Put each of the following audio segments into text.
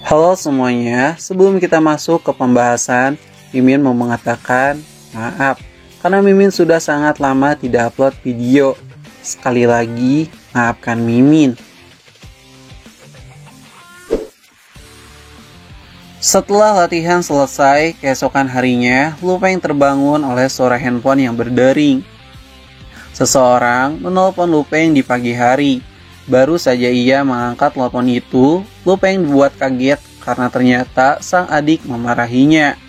Halo semuanya, sebelum kita masuk ke pembahasan, Mimin mau mengatakan maaf karena Mimin sudah sangat lama tidak upload video. Sekali lagi, maafkan Mimin. Setelah latihan selesai, keesokan harinya, Lupeng terbangun oleh suara handphone yang berdering. Seseorang menelpon Lupeng di pagi hari. Baru saja ia mengangkat telepon itu, Lupeng dibuat kaget karena ternyata sang adik memarahinya.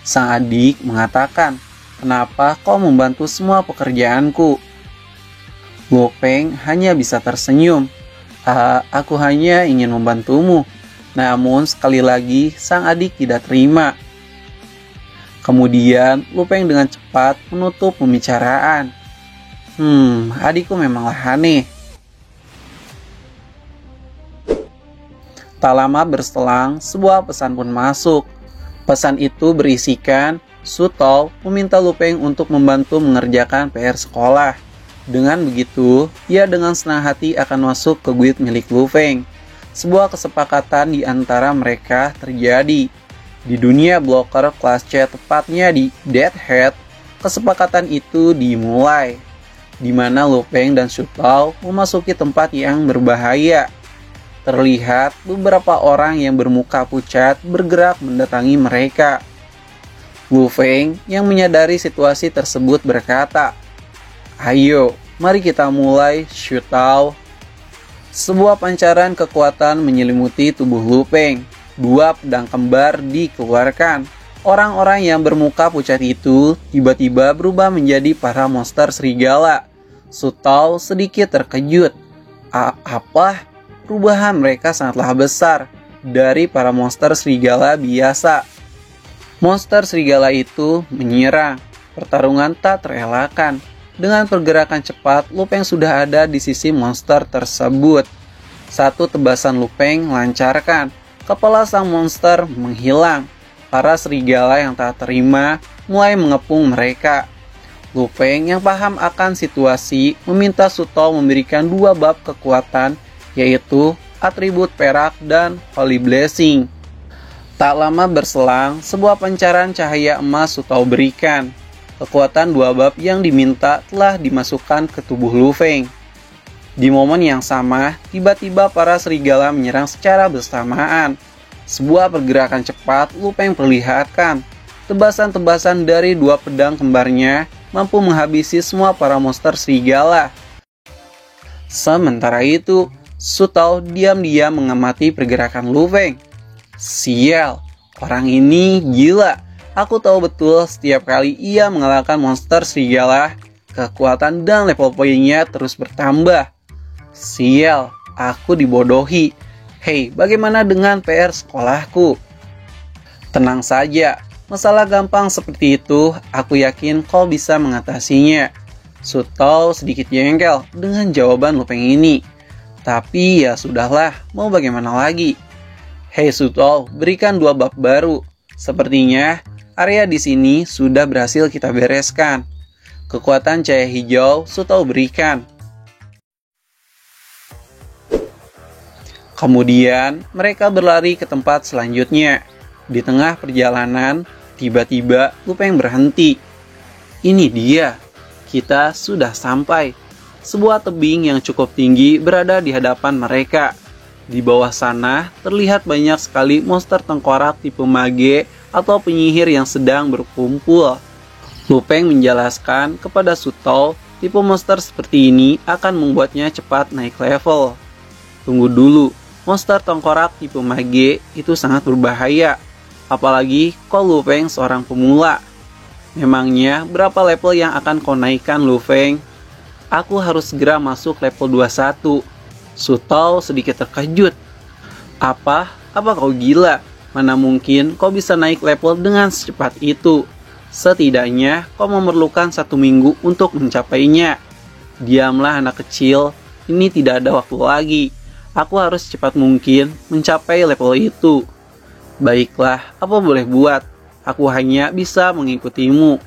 Sang adik mengatakan, "Kenapa kau membantu semua pekerjaanku?" Lupeng hanya bisa tersenyum. Aku hanya ingin membantumu." Namun sekali lagi sang adik tidak terima. Kemudian Lupeng dengan cepat menutup pembicaraan. Adikku memanglah aneh. Tak lama berselang, sebuah pesan pun masuk. Pesan itu berisikan, Sutol meminta Lupeng untuk membantu mengerjakan PR sekolah. Dengan begitu, ia dengan senang hati akan masuk ke guild milik Lupeng. Sebuah kesepakatan di antara mereka terjadi. Di dunia blocker kelas C, tepatnya di Deadhead, kesepakatan itu dimulai, di mana Lupeng dan Sutol memasuki tempat yang berbahaya. Terlihat beberapa orang yang bermuka pucat bergerak mendatangi mereka. Lupeng yang menyadari situasi tersebut berkata, "Ayo, mari kita mulai, Sutol." Sebuah pancaran kekuatan menyelimuti tubuh Lupeng. Dua pedang kembar dikeluarkan. Orang-orang yang bermuka pucat itu tiba-tiba berubah menjadi para monster serigala. Sutol sedikit terkejut. Apa? Perubahan mereka sangatlah besar dari para monster serigala biasa. Monster serigala itu menyerang. Pertarungan tak terelakkan. Dengan pergerakan cepat, Lupeng sudah ada di sisi monster tersebut. Satu tebasan Lupeng lancarkan. Kepala sang monster menghilang. Para serigala yang tak terima mulai mengepung mereka. Lupeng yang paham akan situasi meminta Sutol memberikan dua bab kekuatan, yaitu atribut perak dan Holy Blessing. Tak lama berselang, sebuah pancaran cahaya emas Sutol berikan. Kekuatan dua bab yang diminta telah dimasukkan ke tubuh Lupeng. Di momen yang sama, tiba-tiba para serigala menyerang secara bersamaan. Sebuah pergerakan cepat Lupeng perlihatkan. Tebasan-tebasan dari dua pedang kembarnya mampu menghabisi semua para monster serigala. Sementara itu, Sutol diam-diam mengamati pergerakan Lupeng. Sial, orang ini gila. Aku tahu betul setiap kali ia mengalahkan monster serigala, kekuatan dan level poinnya terus bertambah. Sial, aku dibodohi. Hei, bagaimana dengan PR sekolahku? Tenang saja, masalah gampang seperti itu, aku yakin kau bisa mengatasinya. Sutol sedikit jengkel dengan jawaban Lupeng ini. Tapi ya sudahlah, mau bagaimana lagi? Hei Sutol, berikan dua bab baru. Sepertinya area di sini sudah berhasil kita bereskan. Kekuatan cahaya hijau Sutol berikan. Kemudian mereka berlari ke tempat selanjutnya. Di tengah perjalanan, tiba-tiba Lupeng berhenti. Ini dia, kita sudah sampai. Sebuah tebing yang cukup tinggi berada di hadapan mereka. Di bawah sana terlihat banyak sekali monster tengkorak tipe mage atau penyihir yang sedang berkumpul. Lupeng menjelaskan kepada Sutol, tipe monster seperti ini akan membuatnya cepat naik level. Tunggu dulu, monster tengkorak tipe mage itu sangat berbahaya. Apalagi kalau Lupeng seorang pemula. Memangnya berapa level yang akan kau naikkan, Lupeng? Aku harus segera masuk level 21. Sutol sedikit terkejut. Apa kau gila? Mana mungkin kau bisa naik level dengan secepat itu? Setidaknya kau memerlukan 1 minggu untuk mencapainya. Diamlah anak kecil, ini tidak ada waktu lagi. Aku harus secepat mungkin mencapai level itu. Baiklah, apa boleh buat? Aku hanya bisa mengikutimu.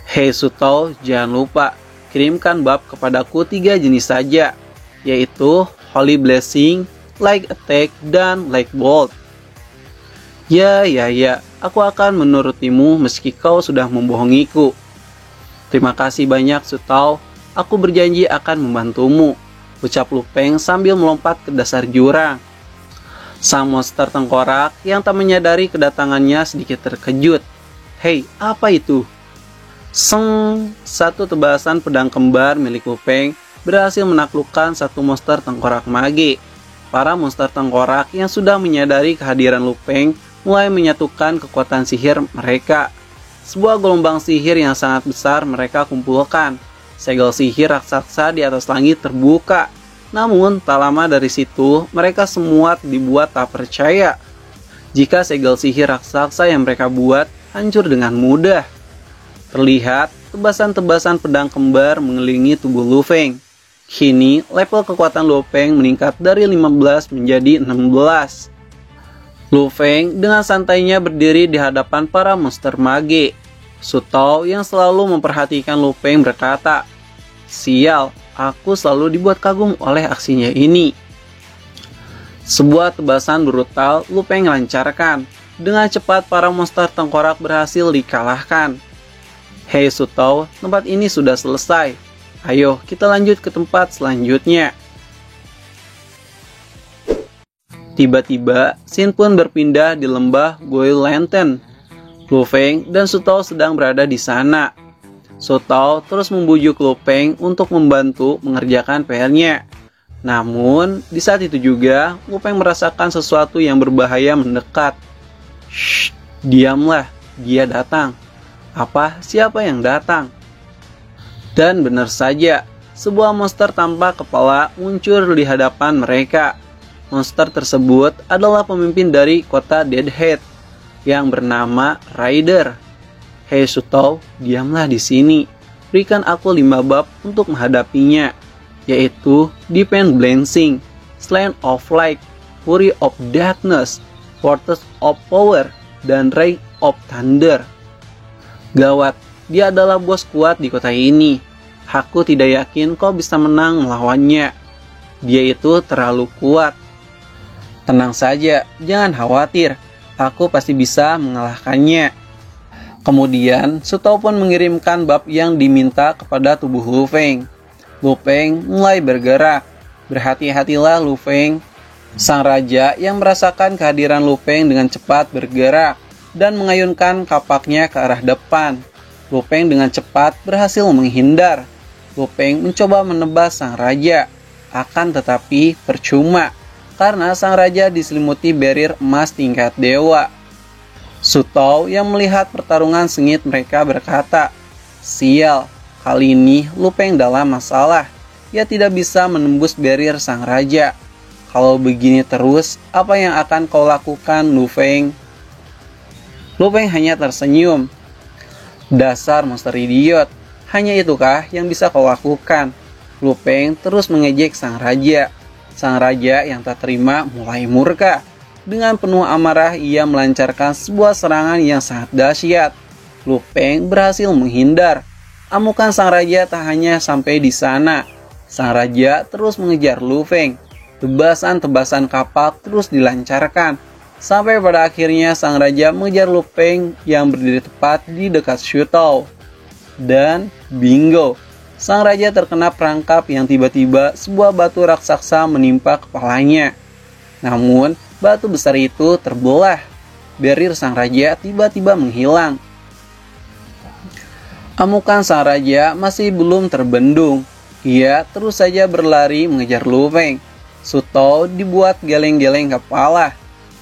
Hei Sutol, jangan lupa kirimkan bab kepadaku 3 jenis saja, yaitu Holy Blessing, Light Attack, dan Light Bolt. Ya, aku akan menurutimu meski kau sudah membohongiku. Terima kasih banyak, Sutao. Aku berjanji akan membantumu, ucap Lu Peng sambil melompat ke dasar jurang. Sang monster tengkorak yang tak menyadari kedatangannya sedikit terkejut. Hei, apa itu? Seng, satu tebasan pedang kembar milik Lu Peng berhasil menaklukkan satu monster tengkorak mage. Para monster tengkorak yang sudah menyadari kehadiran Lu Peng mulai menyatukan kekuatan sihir mereka. Sebuah gelombang sihir yang sangat besar mereka kumpulkan. Segel sihir raksasa di atas langit terbuka. Namun, tak lama dari situ, mereka semua dibuat tak percaya jika segel sihir raksasa yang mereka buat hancur dengan mudah. Terlihat, tebasan-tebasan pedang kembar mengelilingi tubuh Lu Feng. Kini, level kekuatan Lu Feng meningkat dari 15 menjadi 16. Lu Feng dengan santainya berdiri di hadapan para monster mage. Sutao yang selalu memperhatikan Lu Feng berkata, "Sial, aku selalu dibuat kagum oleh aksinya ini." Sebuah tebasan brutal Lu Feng lancarkan. Dengan cepat para monster tengkorak berhasil dikalahkan. Hei Sutao, tempat ini sudah selesai. Ayo kita lanjut ke tempat selanjutnya. Tiba-tiba, Xin pun berpindah di lembah Goi Lantern. Lu Feng dan Sutao sedang berada di sana. Sutao terus membujuk Lu Feng untuk membantu mengerjakan PR-nya. Namun, di saat itu juga, Lu Feng merasakan sesuatu yang berbahaya mendekat. Shh, diamlah, dia datang. Apa? Siapa yang datang? Dan benar saja, sebuah monster tanpa kepala muncul di hadapan mereka. Monster tersebut adalah pemimpin dari kota Deadhead yang bernama Rider. Hei Sutao, diamlah di sini. Berikan aku 5 bab untuk menghadapinya, yaitu Defend Blessing, Slant of Light, Fury of Darkness, Fortress of Power, dan Ray of Thunder. Gawat, dia adalah bos kuat di kota ini. Aku tidak yakin kau bisa menang melawannya. Dia itu terlalu kuat. Tenang saja, jangan khawatir. Aku pasti bisa mengalahkannya. Kemudian, Sutao pun mengirimkan bab yang diminta kepada tubuh Lu Feng. Lu Feng mulai bergerak. Berhati-hatilah Lu Feng. Sang raja yang merasakan kehadiran Lu Feng dengan cepat bergerak dan mengayunkan kapaknya ke arah depan. Lu Feng dengan cepat berhasil menghindar. Lu Feng mencoba menebas sang raja. Akan tetapi percuma, karena sang raja diselimuti barrier emas tingkat dewa. Sutao yang melihat pertarungan sengit mereka berkata, "Sial, kali ini Lu Feng dalam masalah. Ia tidak bisa menembus barrier sang raja. Kalau begini terus, apa yang akan kau lakukan, Lu Feng?" Lu Feng hanya tersenyum. "Dasar monster idiot, hanya itukah yang bisa kau lakukan?" Lu Feng terus mengejek sang raja. Sang raja yang tak terima mulai murka. Dengan penuh amarah ia melancarkan sebuah serangan yang sangat dahsyat. Lu Feng berhasil menghindar. Amukan sang raja tak hanya sampai di sana. Sang raja terus mengejar Lu Feng. Tebasan-tebasan kapak terus dilancarkan. Sampai pada akhirnya sang raja mengejar Lu Feng yang berdiri tepat di dekat Sutao. Dan bingo! Sang raja terkena perangkap yang tiba-tiba sebuah batu raksasa menimpa kepalanya. Namun, batu besar itu terbelah. Barrier sang raja tiba-tiba menghilang. Amukan sang raja masih belum terbendung. Ia terus saja berlari mengejar Lu Feng. Sutao dibuat geleng-geleng kepala.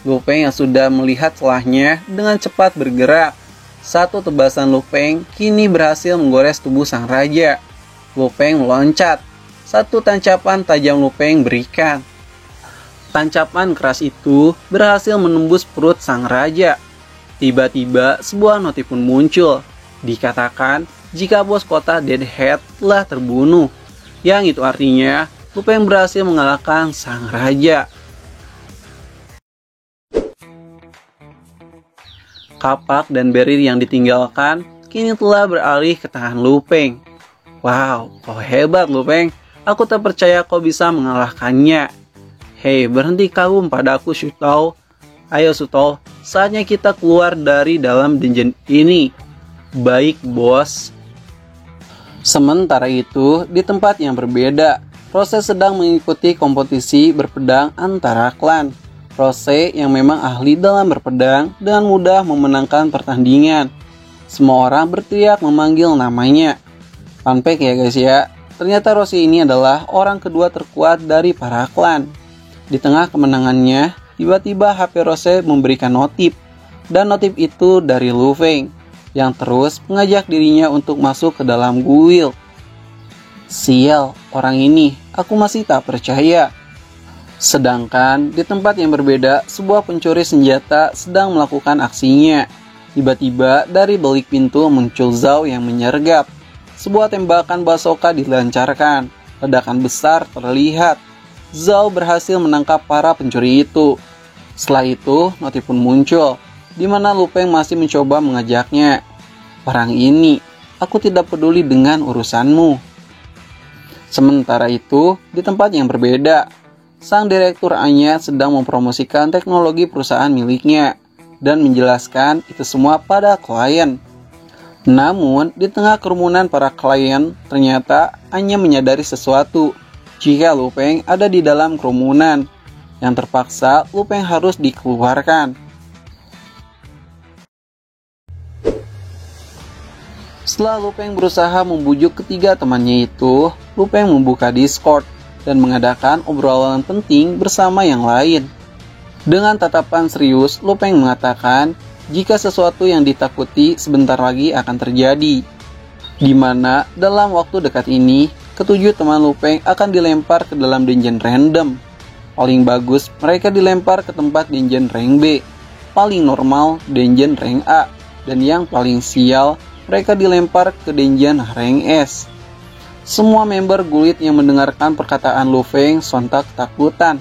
Lu Feng yang sudah melihat celahnya dengan cepat bergerak. Satu tebasan Lu Feng kini berhasil menggores tubuh sang raja. Lu Feng meloncat. Satu tancapan tajam Lu Feng berikan. Tancapan keras itu berhasil menembus perut sang raja. Tiba-tiba sebuah noti pun muncul. Dikatakan jika bos kota Deadhead telah terbunuh. Yang itu artinya Lu Feng berhasil mengalahkan sang raja. Kapak dan barrier yang ditinggalkan kini telah beralih ke tangan Lu Feng. Wow, kau hebat Lu Feng. Aku tak percaya kau bisa mengalahkannya. Hei, berhenti kagum padaku Sutao. Ayo Sutao, saatnya kita keluar dari dalam dungeon ini. Baik, bos. Sementara itu, di tempat yang berbeda, Rose sedang mengikuti kompetisi berpedang antara klan. Rose yang memang ahli dalam berpedang dengan mudah memenangkan pertandingan. Semua orang berteriak memanggil namanya. Fun fact ya guys ya, ternyata Rose ini adalah orang kedua terkuat dari para klan. Di tengah kemenangannya, tiba-tiba HP Rose memberikan notif. Dan notif itu dari Lu Feng, yang terus mengajak dirinya untuk masuk ke dalam guild. Sial, orang ini, aku masih tak percaya. Sedangkan di tempat yang berbeda, sebuah pencuri senjata sedang melakukan aksinya. Tiba-tiba dari balik pintu muncul Zhao yang menyergap. Sebuah tembakan bazooka dilancarkan. Ledakan besar terlihat. Zhao berhasil menangkap para pencuri itu. Setelah itu, notif pun muncul, di mana Lu Feng masih mencoba mengajaknya. Orang ini, aku tidak peduli dengan urusanmu. Sementara itu, di tempat yang berbeda, sang direktur Anya sedang mempromosikan teknologi perusahaan miliknya dan menjelaskan itu semua pada klien. Namun, di tengah kerumunan para klien, ternyata Anya menyadari sesuatu. Jika Lu Feng ada di dalam kerumunan, yang terpaksa Lu Feng harus dikeluarkan. Setelah Lu Feng berusaha membujuk ketiga temannya itu, Lu Feng membuka Discord dan mengadakan obrolan penting bersama yang lain. Dengan tatapan serius, Lu Feng mengatakan jika sesuatu yang ditakuti sebentar lagi akan terjadi, di mana dalam waktu dekat ini, ketujuh teman Lu Feng akan dilempar ke dalam dungeon random. Paling bagus, mereka dilempar ke tempat dungeon rank B, paling normal dungeon rank A, dan yang paling sial, mereka dilempar ke dungeon rank S. Semua member guild yang mendengarkan perkataan Lu Feng sontak ketakutan.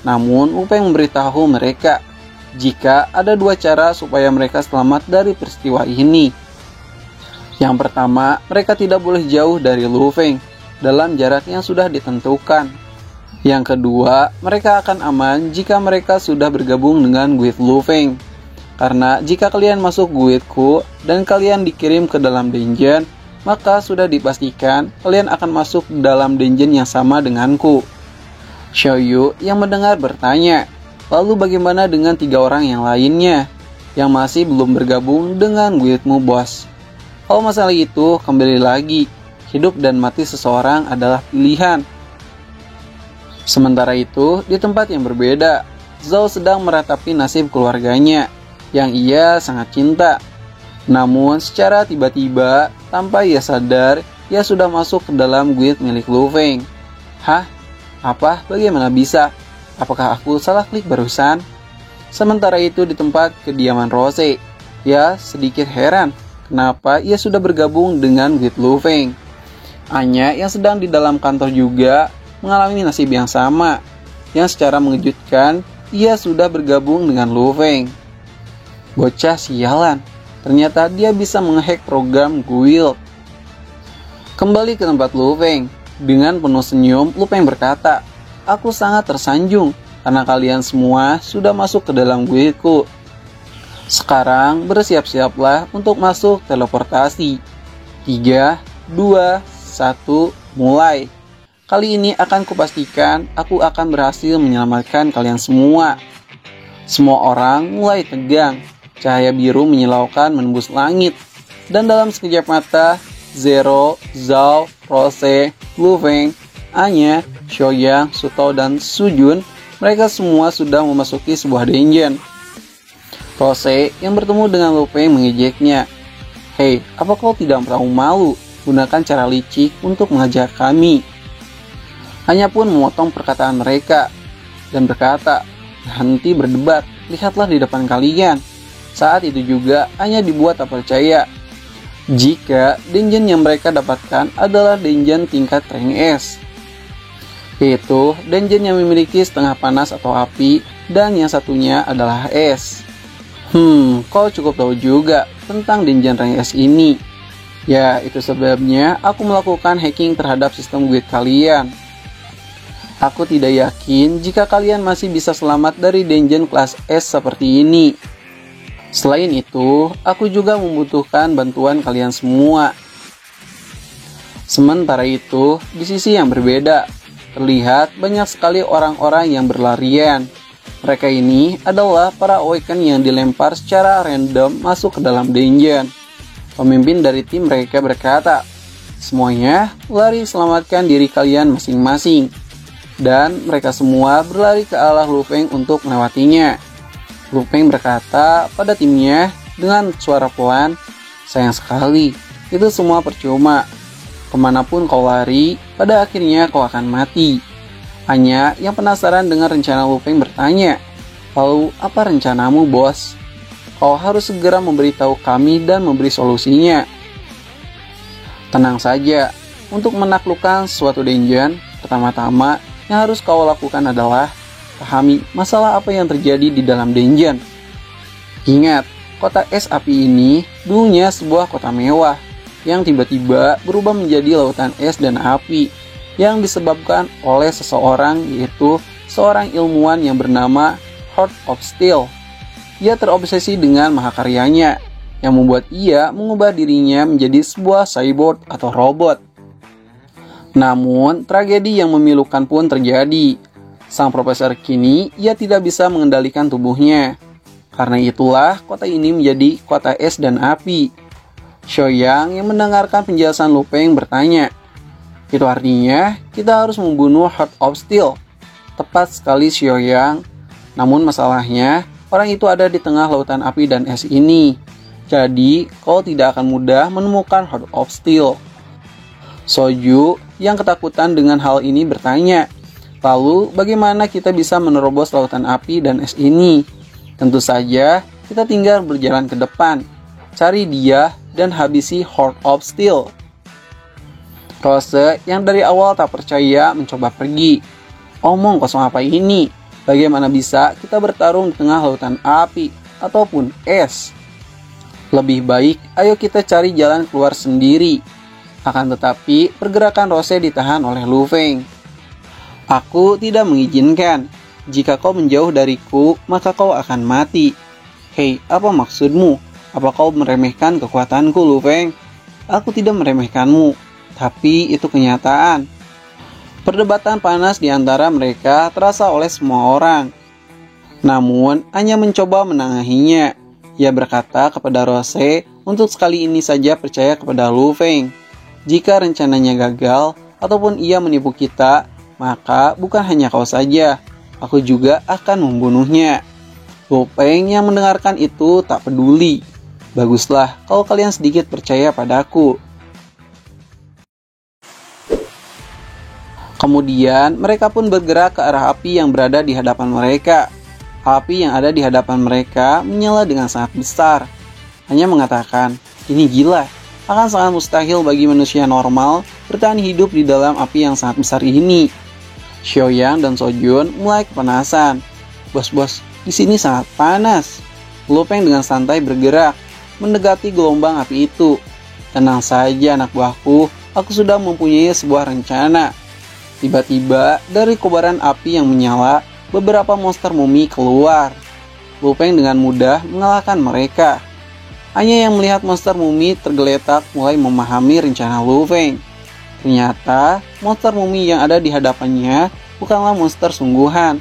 Namun, Lu Feng memberitahu mereka jika ada dua cara supaya mereka selamat dari peristiwa ini. Yang pertama, mereka tidak boleh jauh dari Lu Feng dalam jarak yang sudah ditentukan. Yang kedua, mereka akan aman jika mereka sudah bergabung dengan guild Lu Feng. Karena jika kalian masuk guildku dan kalian dikirim ke dalam dungeon, maka sudah dipastikan kalian akan masuk dalam dungeon yang sama denganku. Xiaoyu yang mendengar bertanya, lalu bagaimana dengan tiga orang yang lainnya yang masih belum bergabung dengan guildmu, bos? Kalau masalah itu, kembali lagi, hidup dan mati seseorang adalah pilihan. Sementara itu, di tempat yang berbeda, Zhao sedang meratapi nasib keluarganya yang ia sangat cinta. Namun secara tiba-tiba, tanpa ia sadar, ia sudah masuk ke dalam guild milik Lu Feng. Hah? Apa? Bagaimana bisa? Apakah aku salah klik barusan? Sementara itu di tempat kediaman Rose, ia sedikit heran kenapa ia sudah bergabung dengan guild Lu Feng. Anya yang sedang di dalam kantor juga mengalami nasib yang sama, yang secara mengejutkan ia sudah bergabung dengan Lu Feng. Bocah sialan, ternyata dia bisa menghack program guild. Kembali ke tempat Lu Feng, dengan penuh senyum Lu Feng berkata, aku sangat tersanjung karena kalian semua sudah masuk ke dalam guildku. Sekarang bersiap-siaplah untuk masuk teleportasi. 3, 2, 1, mulai. Kali ini akan kupastikan aku akan berhasil menyelamatkan kalian semua. Semua orang mulai tegang. Cahaya biru menyilaukan menembus langit. Dan dalam sekejap mata, Zero, Zhao, Rose, Lu Feng, Anya, Xiaoyang, Sutao, dan Sujun, mereka semua sudah memasuki sebuah dungeon. Rose yang bertemu dengan Lu Feng mengejeknya. Hei, apa kau tidak tahu malu? Gunakan cara licik untuk mengajak kami. Anya pun memotong perkataan mereka dan berkata, henti berdebat, lihatlah di depan kalian. Saat itu juga Anya dibuat tak percaya jika dungeon yang mereka dapatkan adalah dungeon tingkat rank S, yaitu dungeon yang memiliki setengah panas atau api dan yang satunya adalah es. Kau cukup tahu juga tentang dungeon rank S ini. Ya, itu sebabnya aku melakukan hacking terhadap sistem guild kalian. Aku tidak yakin jika kalian masih bisa selamat dari dungeon kelas S seperti ini. Selain itu, aku juga membutuhkan bantuan kalian semua. Sementara itu, di sisi yang berbeda, terlihat banyak sekali orang-orang yang berlarian. Mereka ini adalah para Awaken yang dilempar secara random masuk ke dalam dungeon. Pemimpin dari tim mereka berkata, "Semuanya lari selamatkan diri kalian masing-masing." Dan mereka semua berlari ke arah Lu Feng untuk melewatinya. Lu Feng berkata pada timnya dengan suara pelan, "Sayang sekali, itu semua percuma. Kemanapun kau lari, pada akhirnya kau akan mati." Hanya yang penasaran dengan rencana Lu Feng bertanya, "Lalu apa rencanamu, bos? Kau harus segera memberitahu kami dan memberi solusinya." Tenang saja, untuk menaklukkan suatu dungeon, pertama-tama yang harus kau lakukan adalah pahami masalah apa yang terjadi di dalam dungeon. Ingat, kota es api ini dulunya sebuah kota mewah yang tiba-tiba berubah menjadi lautan es dan api yang disebabkan oleh seseorang, yaitu seorang ilmuwan yang bernama Heart of Steel. Ia terobsesi dengan mahakaryanya yang membuat ia mengubah dirinya menjadi sebuah cyborg atau robot. Namun, tragedi yang memilukan pun terjadi. Sang profesor kini ia tidak bisa mengendalikan tubuhnya. Karena itulah kota ini menjadi kota es dan api. Xiaoyang yang mendengarkan penjelasan Lu Feng bertanya, "Itu artinya kita harus membunuh Heart of Steel." Tepat sekali, Xiaoyang. Namun masalahnya, orang itu ada di tengah lautan api dan es ini. Jadi, kau tidak akan mudah menemukan Heart of Steel. Soju yang ketakutan dengan hal ini bertanya, "Lalu bagaimana kita bisa menerobos lautan api dan es ini?" "Tentu saja, kita tinggal berjalan ke depan, cari dia dan habisi Heart of Steel." Rose yang dari awal tak percaya mencoba pergi. "Omong kosong apa ini? Bagaimana bisa kita bertarung di tengah lautan api ataupun es? Lebih baik ayo kita cari jalan keluar sendiri." Akan tetapi pergerakan Rose ditahan oleh Lu Feng. "Aku tidak mengizinkan. Jika kau menjauh dariku, maka kau akan mati." "Hei, apa maksudmu? Apa kau meremehkan kekuatanku, Lu Feng?" "Aku tidak meremehkanmu, tapi itu kenyataan." Perdebatan panas di antara mereka terasa oleh semua orang. Namun, hanya mencoba menengahinya. Ia berkata kepada Rose untuk sekali ini saja percaya kepada Lu Feng. Jika rencananya gagal ataupun ia menipu kita, maka bukan hanya kau saja, aku juga akan membunuhnya. Lu Feng yang mendengarkan itu tak peduli. "Baguslah kalau kalian sedikit percaya padaku." Kemudian mereka pun bergerak ke arah api yang berada di hadapan mereka. Api yang ada di hadapan mereka menyala dengan sangat besar. Hanya mengatakan, "Ini gila. Akan sangat mustahil bagi manusia normal bertahan hidup di dalam api yang sangat besar ini." Xiaoyang dan Sojun mulai kepanasan. "Bos, di sini sangat panas." Lu Feng dengan santai bergerak mendekati gelombang api itu. "Tenang saja anak buahku, aku sudah mempunyai sebuah rencana." Tiba-tiba dari kobaran api yang menyala, beberapa monster mumi keluar. Lu Feng dengan mudah mengalahkan mereka. Hanya yang melihat monster mumi tergeletak mulai memahami rencana Lu Feng. Ternyata monster mumi yang ada di hadapannya bukanlah monster sungguhan,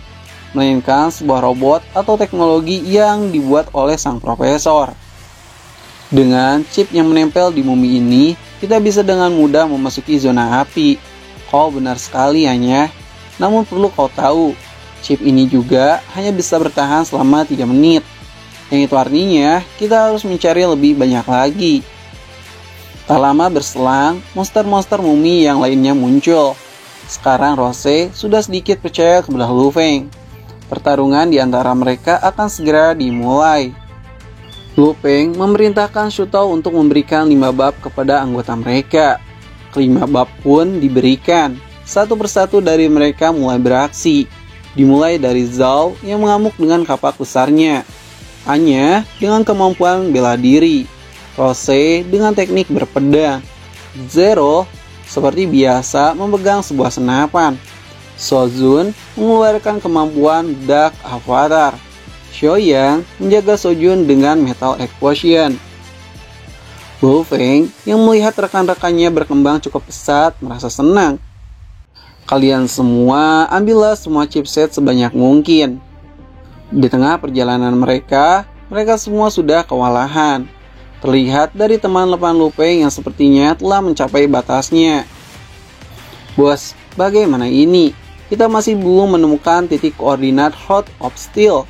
melainkan sebuah robot atau teknologi yang dibuat oleh sang profesor. Dengan chip yang menempel di mumi ini, kita bisa dengan mudah memasuki zona api. Kau benar sekali Hanya. Namun perlu kau tahu, chip ini juga hanya bisa bertahan selama 3 menit. Yang itu artinya kita harus mencari lebih banyak lagi. Tak lama berselang, monster-monster mumi yang lainnya muncul. Sekarang Rose sudah sedikit percaya kepada Lu Feng. Pertarungan di antara mereka akan segera dimulai. Lu Feng memerintahkan Shutao untuk memberikan 5 bab kepada anggota mereka. Kelima bab pun diberikan. Satu persatu dari mereka mulai beraksi. Dimulai dari Zhao yang mengamuk dengan kapak besarnya. Anya dengan kemampuan bela diri. Rose dengan teknik berpedang. Zero seperti biasa memegang sebuah senapan. Sojun mengeluarkan kemampuan Dark Avatar. Xiaoyang menjaga Sojun dengan Metal Explosion. Lu Feng yang melihat rekan-rekannya berkembang cukup pesat merasa senang. Kalian semua ambillah semua chipset sebanyak mungkin. Di tengah perjalanan mereka semua sudah kewalahan. Terlihat dari teman lepan Lu Feng yang sepertinya telah mencapai batasnya. Bos, bagaimana ini? Kita masih belum menemukan titik koordinat Heart of Steel.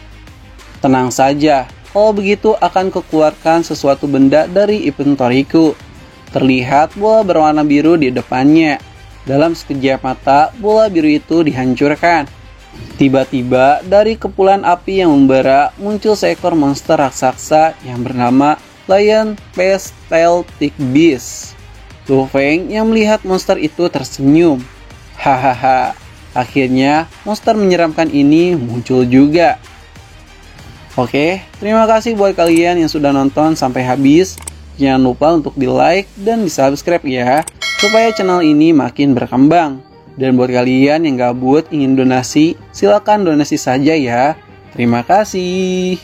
Tenang saja. Kalau begitu akan kukeluarkan sesuatu benda dari inventoriku. Terlihat bola berwarna biru di depannya. Dalam sekejap mata, bola biru itu dihancurkan. Tiba-tiba dari kepulan api yang membara muncul seekor monster raksasa yang bernama Lion Pestaltic Beast. Lu Feng yang melihat monster itu tersenyum. Hahaha, akhirnya monster menyeramkan ini muncul juga. Oke, terima kasih buat kalian yang sudah nonton sampai habis. Jangan lupa untuk di like dan di subscribe ya, supaya channel ini makin berkembang. Dan buat kalian yang gabut ingin donasi, silakan donasi saja ya. Terima kasih.